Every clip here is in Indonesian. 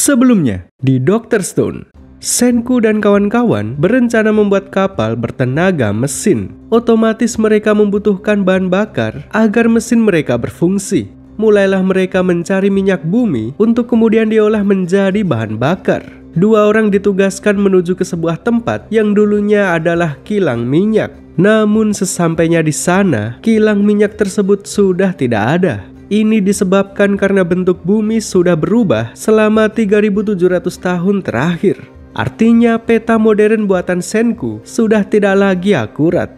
Sebelumnya, di Dr. Stone, Senku dan kawan-kawan berencana membuat kapal bertenaga mesin. Otomatis mereka membutuhkan bahan bakar agar mesin mereka berfungsi. Mulailah mereka mencari minyak bumi untuk kemudian diolah menjadi bahan bakar. Dua orang ditugaskan menuju ke sebuah tempat yang dulunya adalah kilang minyak. Namun sesampainya di sana, kilang minyak tersebut sudah tidak ada. Ini disebabkan karena bentuk bumi sudah berubah selama 3.700 tahun terakhir. Artinya peta modern buatan Senku sudah tidak lagi akurat.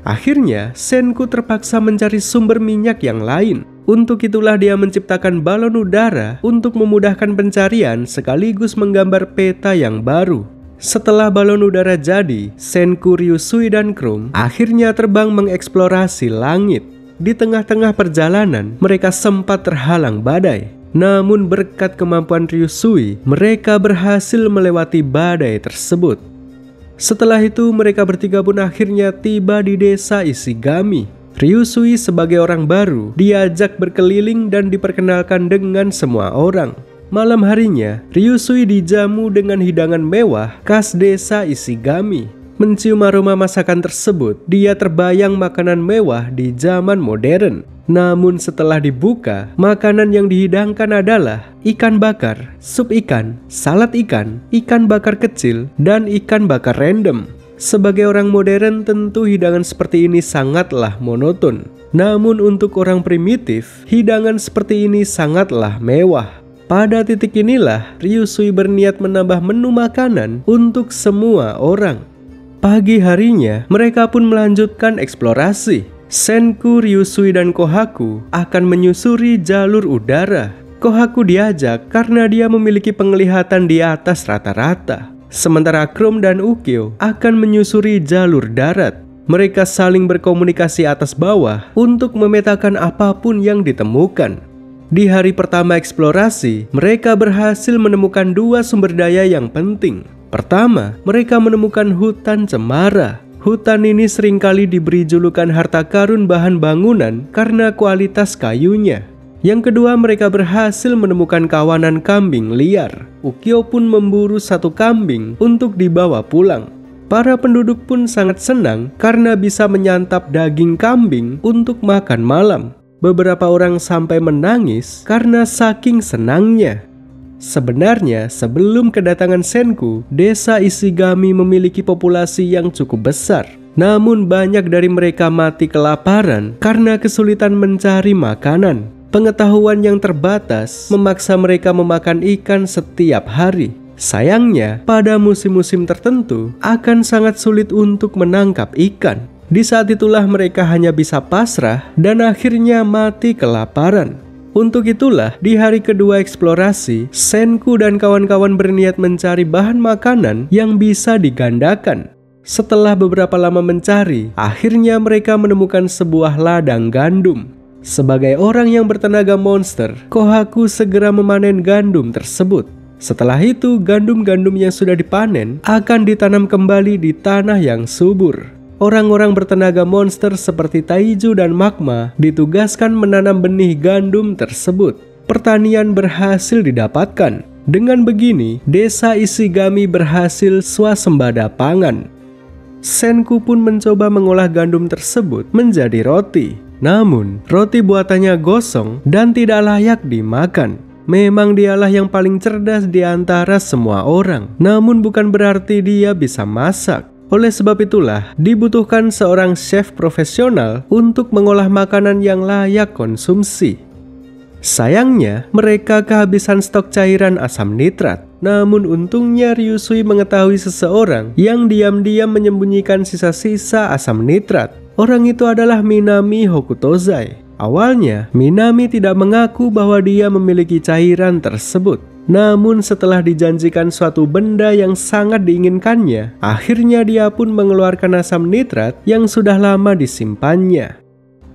Akhirnya, Senku terpaksa mencari sumber minyak yang lain. Untuk itulah dia menciptakan balon udara untuk memudahkan pencarian sekaligus menggambar peta yang baru. Setelah balon udara jadi, Senku, Ryusui, dan Chrome akhirnya terbang mengeksplorasi langit. Di tengah-tengah perjalanan, mereka sempat terhalang badai. Namun berkat kemampuan Ryusui, mereka berhasil melewati badai tersebut. Setelah itu, mereka bertiga pun akhirnya tiba di desa Ishigami. Ryusui sebagai orang baru diajak berkeliling dan diperkenalkan dengan semua orang. Malam harinya, Ryusui dijamu dengan hidangan mewah khas desa Ishigami. Mencium aroma masakan tersebut, dia terbayang makanan mewah di zaman modern. Namun setelah dibuka, makanan yang dihidangkan adalah ikan bakar, sup ikan, salad ikan, ikan bakar kecil, dan ikan bakar random. Sebagai orang modern tentu hidangan seperti ini sangatlah monoton. Namun untuk orang primitif, hidangan seperti ini sangatlah mewah. Pada titik inilah Ryusui berniat menambah menu makanan untuk semua orang. Pagi harinya, mereka pun melanjutkan eksplorasi. Senku, Ryusui, dan Kohaku akan menyusuri jalur udara. Kohaku diajak karena dia memiliki penglihatan di atas rata-rata. Sementara Chrome dan Ukyo akan menyusuri jalur darat. Mereka saling berkomunikasi atas bawah untuk memetakan apapun yang ditemukan. Di hari pertama eksplorasi, mereka berhasil menemukan dua sumber daya yang penting. Pertama, mereka menemukan hutan cemara. Hutan ini seringkali diberi julukan harta karun bahan bangunan karena kualitas kayunya. Yang kedua, mereka berhasil menemukan kawanan kambing liar. Ukyo pun memburu satu kambing untuk dibawa pulang. Para penduduk pun sangat senang karena bisa menyantap daging kambing untuk makan malam. Beberapa orang sampai menangis karena saking senangnya. Sebenarnya, sebelum kedatangan Senku, desa Ishigami memiliki populasi yang cukup besar. Namun banyak dari mereka mati kelaparan karena kesulitan mencari makanan. Pengetahuan yang terbatas memaksa mereka memakan ikan setiap hari. Sayangnya, pada musim-musim tertentu akan sangat sulit untuk menangkap ikan. Di saat itulah mereka hanya bisa pasrah dan akhirnya mati kelaparan. Untuk itulah, di hari kedua eksplorasi, Senku dan kawan-kawan berniat mencari bahan makanan yang bisa digandakan. Setelah beberapa lama mencari, akhirnya mereka menemukan sebuah ladang gandum. Sebagai orang yang bertenaga monster, Kohaku segera memanen gandum tersebut. Setelah itu, gandum-gandum yang sudah dipanen akan ditanam kembali di tanah yang subur. Orang-orang bertenaga monster seperti Taiju dan Magma ditugaskan menanam benih gandum tersebut. Pertanian berhasil didapatkan. Dengan begini, desa Ishigami berhasil swasembada pangan. Senku pun mencoba mengolah gandum tersebut menjadi roti. Namun, roti buatannya gosong dan tidak layak dimakan. Memang dialah yang paling cerdas di antara semua orang. Namun bukan berarti dia bisa masak. Oleh sebab itulah, dibutuhkan seorang chef profesional untuk mengolah makanan yang layak konsumsi. Sayangnya, mereka kehabisan stok cairan asam nitrat. Namun untungnya Ryusui mengetahui seseorang yang diam-diam menyembunyikan sisa-sisa asam nitrat. Orang itu adalah Minami Hokutozai. Awalnya, Minami tidak mengaku bahwa dia memiliki cairan tersebut. Namun setelah dijanjikan suatu benda yang sangat diinginkannya, akhirnya dia pun mengeluarkan asam nitrat yang sudah lama disimpannya.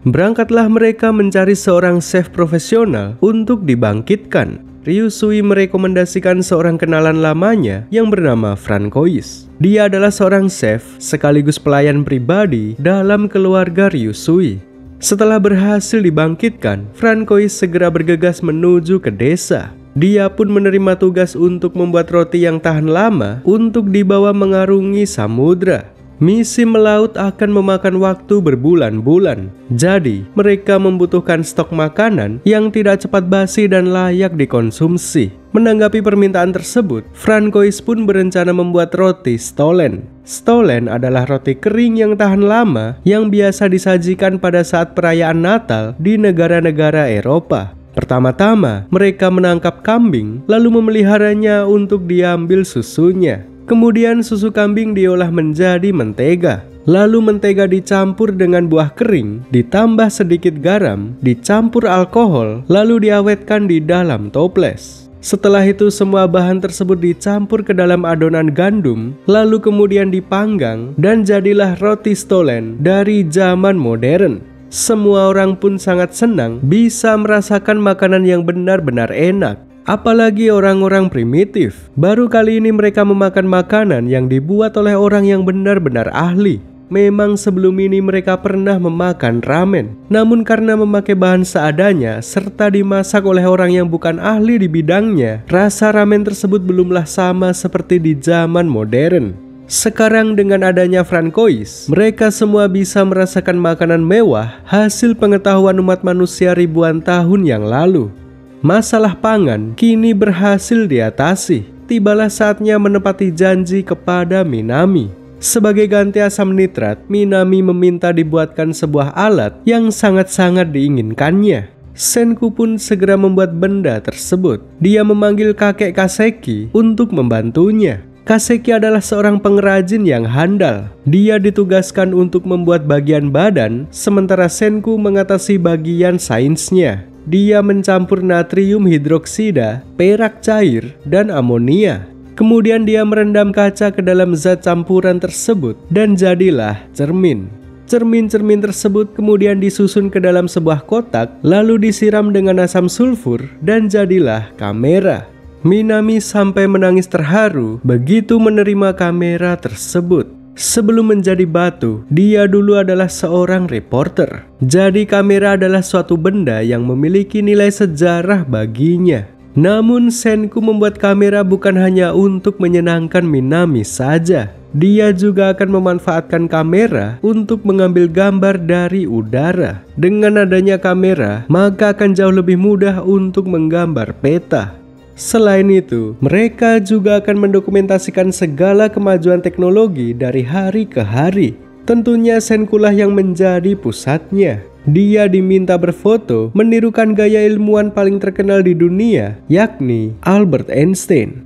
Berangkatlah mereka mencari seorang chef profesional untuk dibangkitkan. Ryusui merekomendasikan seorang kenalan lamanya yang bernama Francois. Dia adalah seorang chef sekaligus pelayan pribadi dalam keluarga Ryusui. Setelah berhasil dibangkitkan, Francois segera bergegas menuju ke desa. Dia pun menerima tugas untuk membuat roti yang tahan lama untuk dibawa mengarungi samudra. Misi melaut akan memakan waktu berbulan-bulan. Jadi, mereka membutuhkan stok makanan yang tidak cepat basi dan layak dikonsumsi. Menanggapi permintaan tersebut, Francois pun berencana membuat roti Stollen. Stollen adalah roti kering yang tahan lama yang biasa disajikan pada saat perayaan Natal di negara-negara Eropa. Pertama-tama, mereka menangkap kambing lalu memeliharanya untuk diambil susunya. Kemudian susu kambing diolah menjadi mentega. Lalu mentega dicampur dengan buah kering, ditambah sedikit garam, dicampur alkohol, lalu diawetkan di dalam toples. Setelah itu semua bahan tersebut dicampur ke dalam adonan gandum, lalu kemudian dipanggang dan jadilah roti Stollen dari zaman modern. Semua orang pun sangat senang bisa merasakan makanan yang benar-benar enak. Apalagi orang-orang primitif, baru kali ini mereka memakan makanan yang dibuat oleh orang yang benar-benar ahli. Memang sebelum ini mereka pernah memakan ramen, namun karena memakai bahan seadanya serta dimasak oleh orang yang bukan ahli di bidangnya, rasa ramen tersebut belumlah sama seperti di zaman modern. Sekarang dengan adanya Francois, mereka semua bisa merasakan makanan mewah hasil pengetahuan umat manusia ribuan tahun yang lalu. Masalah pangan kini berhasil diatasi. Tibalah saatnya menepati janji kepada Minami. Sebagai ganti asam nitrat, Minami meminta dibuatkan sebuah alat yang sangat-sangat diinginkannya. Senku pun segera membuat benda tersebut. Dia memanggil kakek Kaseki untuk membantunya. Kaseki adalah seorang pengrajin yang handal. Dia ditugaskan untuk membuat bagian badan, sementara Senku mengatasi bagian sainsnya. Dia mencampur natrium hidroksida, perak cair, dan amonia. Kemudian dia merendam kaca ke dalam zat campuran tersebut dan jadilah cermin. Cermin-cermin tersebut kemudian disusun ke dalam sebuah kotak, lalu disiram dengan asam sulfur dan jadilah kamera. Minami sampai menangis terharu begitu menerima kamera tersebut. Sebelum menjadi batu, dia dulu adalah seorang reporter. Jadi kamera adalah suatu benda yang memiliki nilai sejarah baginya. Namun Senku membuat kamera bukan hanya untuk menyenangkan Minami saja. Dia juga akan memanfaatkan kamera untuk mengambil gambar dari udara. Dengan adanya kamera, maka akan jauh lebih mudah untuk menggambar peta. Selain itu, mereka juga akan mendokumentasikan segala kemajuan teknologi dari hari ke hari. Tentunya Senkulah yang menjadi pusatnya. Dia diminta berfoto menirukan gaya ilmuwan paling terkenal di dunia, yakni Albert Einstein.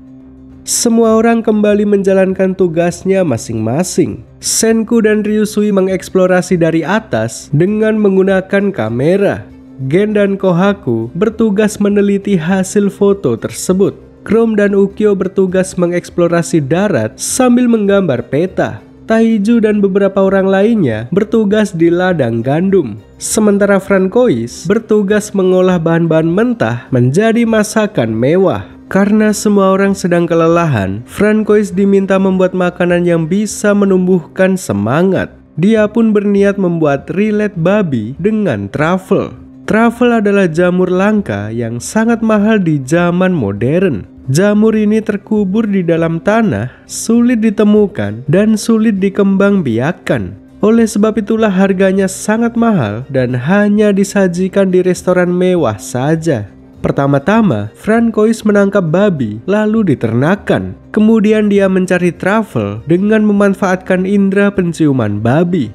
Semua orang kembali menjalankan tugasnya masing-masing. Senku dan Ryusui mengeksplorasi dari atas dengan menggunakan kamera. Gen dan Kohaku bertugas meneliti hasil foto tersebut. Chrome dan Ukyo bertugas mengeksplorasi darat sambil menggambar peta. Taiju dan beberapa orang lainnya bertugas di ladang gandum. Sementara Francois bertugas mengolah bahan-bahan mentah menjadi masakan mewah. Karena semua orang sedang kelelahan, Francois diminta membuat makanan yang bisa menumbuhkan semangat. Dia pun berniat membuat rilet babi dengan truffle. Truffle adalah jamur langka yang sangat mahal di zaman modern. Jamur ini terkubur di dalam tanah, sulit ditemukan, dan sulit dikembangbiakkan. Oleh sebab itulah harganya sangat mahal dan hanya disajikan di restoran mewah saja. Pertama-tama, Francois menangkap babi lalu diternakan. Kemudian dia mencari truffle dengan memanfaatkan indera penciuman babi.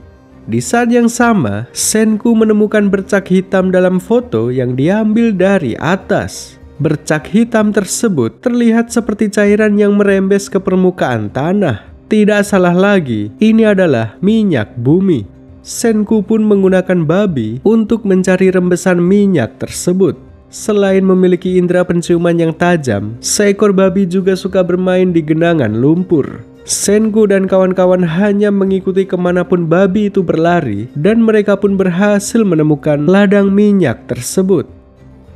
Di saat yang sama, Senku menemukan bercak hitam dalam foto yang diambil dari atas. Bercak hitam tersebut terlihat seperti cairan yang merembes ke permukaan tanah. Tidak salah lagi, ini adalah minyak bumi. Senku pun menggunakan babi untuk mencari rembesan minyak tersebut. Selain memiliki indera penciuman yang tajam, seekor babi juga suka bermain di genangan lumpur. Senku dan kawan-kawan hanya mengikuti kemanapun babi itu berlari dan mereka pun berhasil menemukan ladang minyak tersebut.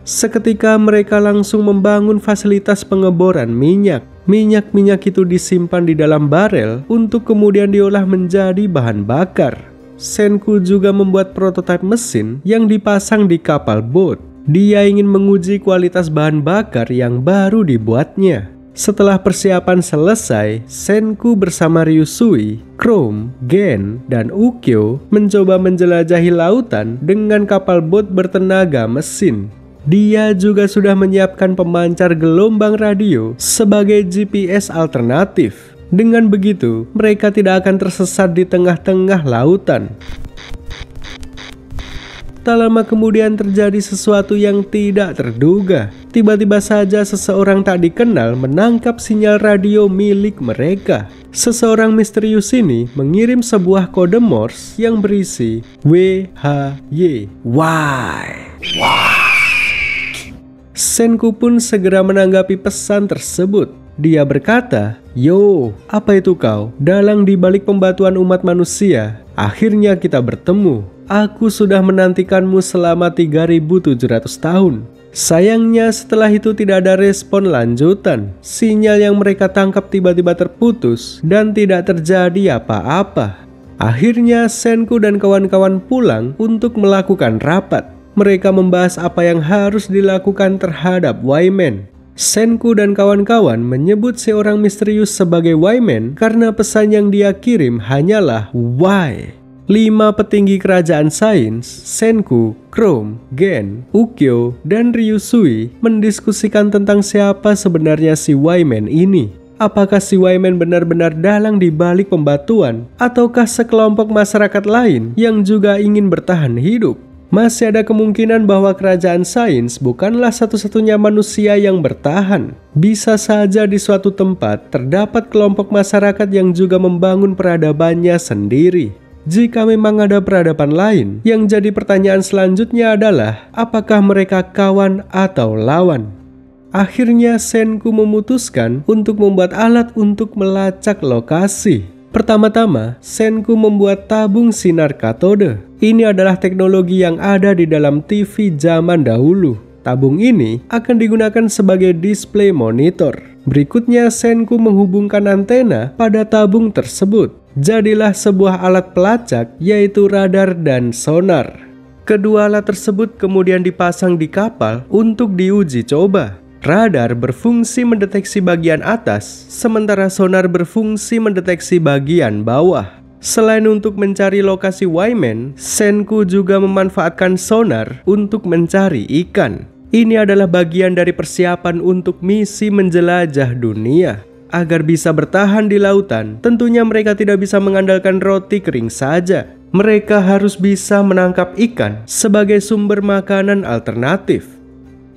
Seketika mereka langsung membangun fasilitas pengeboran minyak. Minyak-minyak itu disimpan di dalam barel untuk kemudian diolah menjadi bahan bakar. Senku juga membuat prototipe mesin yang dipasang di kapal bot. Dia ingin menguji kualitas bahan bakar yang baru dibuatnya. Setelah persiapan selesai, Senku bersama Ryusui, Chrome, Gen, dan Ukyo mencoba menjelajahi lautan dengan kapal bot bertenaga mesin. Dia juga sudah menyiapkan pemancar gelombang radio sebagai GPS alternatif. Dengan begitu, mereka tidak akan tersesat di tengah-tengah lautan. Tak lama kemudian terjadi sesuatu yang tidak terduga. Tiba-tiba saja seseorang tak dikenal menangkap sinyal radio milik mereka. Seseorang misterius ini mengirim sebuah kode Morse yang berisi WHY. Why? Senku pun segera menanggapi pesan tersebut. Dia berkata, "Yo, apa itu kau? Dalang di balik pembatuan umat manusia. Akhirnya kita bertemu. Aku sudah menantikanmu selama 3.700 tahun. Sayangnya setelah itu tidak ada respon lanjutan. Sinyal yang mereka tangkap tiba-tiba terputus dan tidak terjadi apa-apa. Akhirnya Senku dan kawan-kawan pulang untuk melakukan rapat. Mereka membahas apa yang harus dilakukan terhadap Wyman. Senku dan kawan-kawan menyebut seorang misterius sebagai Wyman karena pesan yang dia kirim hanyalah why. 5 petinggi kerajaan sains, Senku, Chrome, Gen, Ukyo, dan Ryusui mendiskusikan tentang siapa sebenarnya si Wyman ini. Apakah si Wyman benar-benar dalang di balik pembatuan, ataukah sekelompok masyarakat lain yang juga ingin bertahan hidup? Masih ada kemungkinan bahwa kerajaan sains bukanlah satu-satunya manusia yang bertahan. Bisa saja di suatu tempat terdapat kelompok masyarakat yang juga membangun peradabannya sendiri. Jika memang ada peradaban lain, yang jadi pertanyaan selanjutnya adalah apakah mereka kawan atau lawan? Akhirnya Senku memutuskan untuk membuat alat untuk melacak lokasi. Pertama-tama, Senku membuat tabung sinar katode. Ini adalah teknologi yang ada di dalam TV zaman dahulu. Tabung ini akan digunakan sebagai display monitor. Berikutnya, Senku menghubungkan antena pada tabung tersebut. Jadilah sebuah alat pelacak, yaitu radar dan sonar. Kedua alat tersebut kemudian dipasang di kapal untuk diuji coba. Radar berfungsi mendeteksi bagian atas, sementara sonar berfungsi mendeteksi bagian bawah. Selain untuk mencari lokasi Wyman, Senku juga memanfaatkan sonar untuk mencari ikan. Ini adalah bagian dari persiapan untuk misi menjelajah dunia. Agar bisa bertahan di lautan, tentunya mereka tidak bisa mengandalkan roti kering saja. Mereka harus bisa menangkap ikan sebagai sumber makanan alternatif.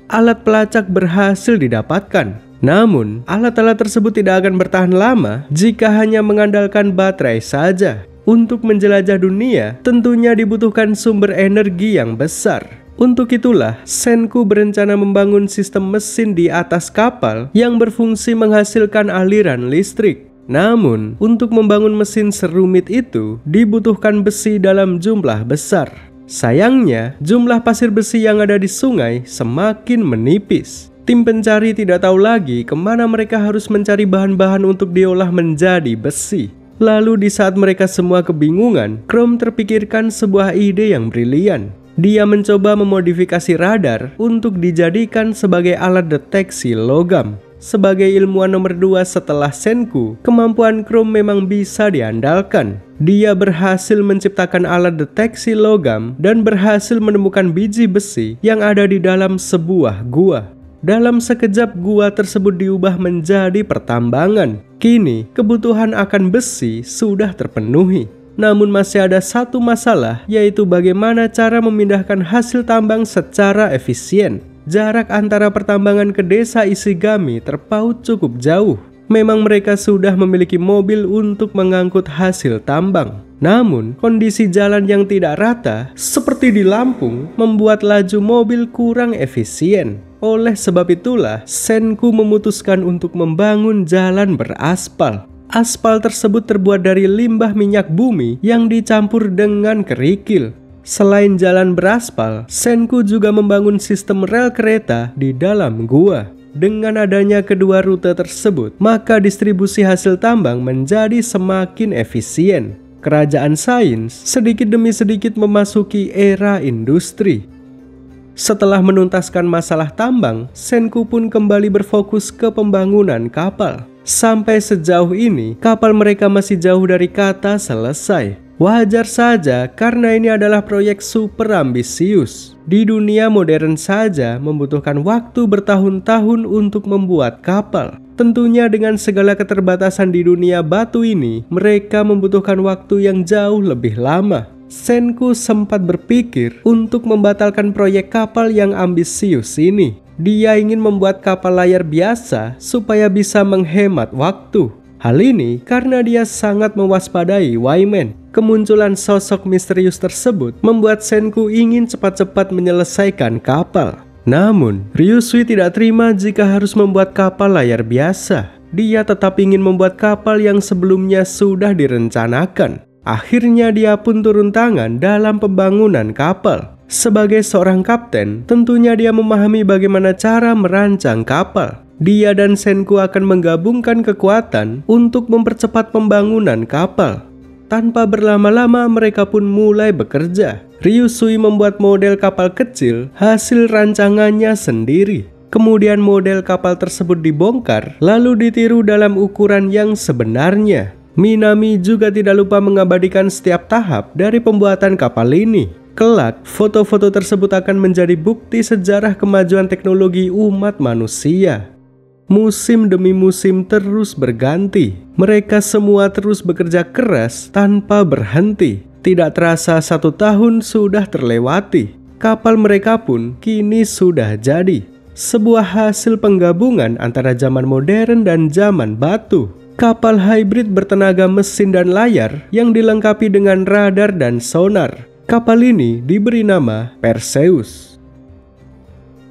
Alat pelacak berhasil didapatkan. Namun, alat-alat tersebut tidak akan bertahan lama jika hanya mengandalkan baterai saja. Untuk menjelajah dunia, tentunya dibutuhkan sumber energi yang besar. Untuk itulah, Senku berencana membangun sistem mesin di atas kapal yang berfungsi menghasilkan aliran listrik. Namun, untuk membangun mesin serumit itu, dibutuhkan besi dalam jumlah besar. Sayangnya, jumlah pasir besi yang ada di sungai semakin menipis. Tim pencari tidak tahu lagi kemana mereka harus mencari bahan-bahan untuk diolah menjadi besi. Lalu di saat mereka semua kebingungan, Chrome terpikirkan sebuah ide yang brilian. Dia mencoba memodifikasi radar untuk dijadikan sebagai alat deteksi logam. Sebagai ilmuwan nomor 2 setelah Senku, kemampuan Chrome memang bisa diandalkan. Dia berhasil menciptakan alat deteksi logam dan berhasil menemukan biji besi yang ada di dalam sebuah gua. Dalam sekejap gua tersebut diubah menjadi pertambangan. Kini kebutuhan akan besi sudah terpenuhi. Namun masih ada satu masalah, yaitu bagaimana cara memindahkan hasil tambang secara efisien. Jarak antara pertambangan ke desa Ishigami terpaut cukup jauh. Memang mereka sudah memiliki mobil untuk mengangkut hasil tambang. Namun, kondisi jalan yang tidak rata, seperti di Lampung, membuat laju mobil kurang efisien. Oleh sebab itulah, Senku memutuskan untuk membangun jalan beraspal. Aspal tersebut terbuat dari limbah minyak bumi yang dicampur dengan kerikil. Selain jalan beraspal, Senku juga membangun sistem rel kereta di dalam gua. Dengan adanya kedua rute tersebut, maka distribusi hasil tambang menjadi semakin efisien. Kerajaan sains sedikit demi sedikit memasuki era industri. Setelah menuntaskan masalah tambang, Senku pun kembali berfokus ke pembangunan kapal. Sampai sejauh ini, kapal mereka masih jauh dari kata selesai. Wajar saja karena ini adalah proyek super ambisius. Di dunia modern saja membutuhkan waktu bertahun-tahun untuk membuat kapal. Tentunya dengan segala keterbatasan di dunia batu ini, mereka membutuhkan waktu yang jauh lebih lama. Senku sempat berpikir untuk membatalkan proyek kapal yang ambisius ini. Dia ingin membuat kapal layar biasa supaya bisa menghemat waktu. Hal ini karena dia sangat mewaspadai Wyman. Kemunculan sosok misterius tersebut membuat Senku ingin cepat-cepat menyelesaikan kapal. Namun, Ryusui tidak terima jika harus membuat kapal layar biasa. Dia tetap ingin membuat kapal yang sebelumnya sudah direncanakan. Akhirnya dia pun turun tangan dalam pembangunan kapal. Sebagai seorang kapten, tentunya dia memahami bagaimana cara merancang kapal. Dia dan Senku akan menggabungkan kekuatan untuk mempercepat pembangunan kapal. Tanpa berlama-lama mereka pun mulai bekerja. Ryusui membuat model kapal kecil hasil rancangannya sendiri. Kemudian model kapal tersebut dibongkar lalu ditiru dalam ukuran yang sebenarnya. Minami juga tidak lupa mengabadikan setiap tahap dari pembuatan kapal ini. Kelak, foto-foto tersebut akan menjadi bukti sejarah kemajuan teknologi umat manusia. Musim demi musim terus berganti. Mereka semua terus bekerja keras tanpa berhenti. Tidak terasa 1 tahun sudah terlewati. Kapal mereka pun kini sudah jadi. Sebuah hasil penggabungan antara zaman modern dan zaman batu. Kapal hybrid bertenaga mesin dan layar yang dilengkapi dengan radar dan sonar. Kapal ini diberi nama Perseus.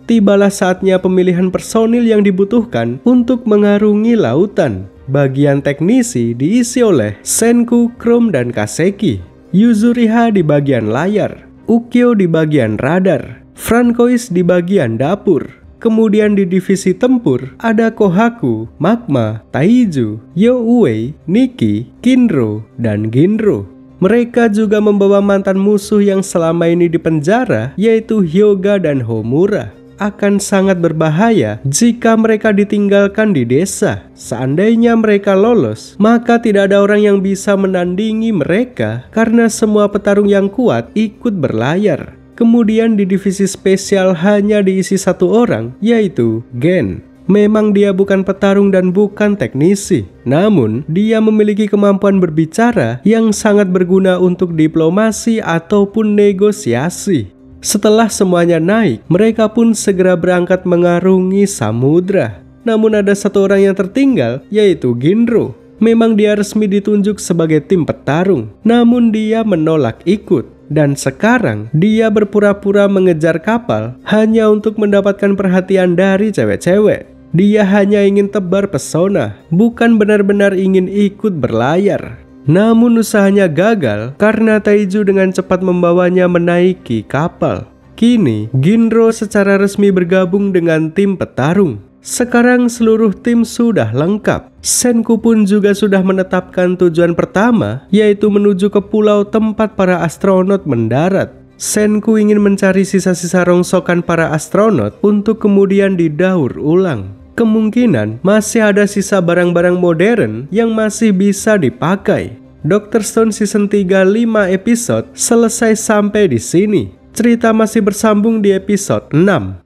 Tibalah saatnya pemilihan personil yang dibutuhkan untuk mengarungi lautan. Bagian teknisi diisi oleh Senku, Chrome, dan Kaseki. Yuzuriha di bagian layar, Ukyo di bagian radar, Francois di bagian dapur. Kemudian di divisi tempur ada Kohaku, Magma, Taiju, Youei, Nikki, Kinro, dan Ginro. Mereka juga membawa mantan musuh yang selama ini dipenjara, yaitu Hyoga dan Homura. Akan sangat berbahaya jika mereka ditinggalkan di desa. Seandainya mereka lolos, maka tidak ada orang yang bisa menandingi mereka karena semua petarung yang kuat ikut berlayar. Kemudian di divisi spesial hanya diisi 1 orang, yaitu Gen. Memang dia bukan petarung dan bukan teknisi, namun dia memiliki kemampuan berbicara yang sangat berguna untuk diplomasi ataupun negosiasi. Setelah semuanya naik, mereka pun segera berangkat mengarungi samudra. Namun ada 1 orang yang tertinggal, yaitu Ginro. Memang dia resmi ditunjuk sebagai tim petarung, namun dia menolak ikut. Dan sekarang dia berpura-pura mengejar kapal hanya untuk mendapatkan perhatian dari cewek-cewek. Dia hanya ingin tebar pesona, bukan benar-benar ingin ikut berlayar. Namun usahanya gagal karena Taiju dengan cepat membawanya menaiki kapal. Kini Ginro secara resmi bergabung dengan tim petarung. Sekarang seluruh tim sudah lengkap. Senku pun juga sudah menetapkan tujuan pertama, yaitu menuju ke pulau tempat para astronot mendarat. Senku ingin mencari sisa-sisa rongsokan para astronot untuk kemudian didaur ulang. Kemungkinan masih ada sisa barang-barang modern yang masih bisa dipakai. Dr. Stone Season 3 5 episode selesai sampai di sini. Cerita masih bersambung di episode 6.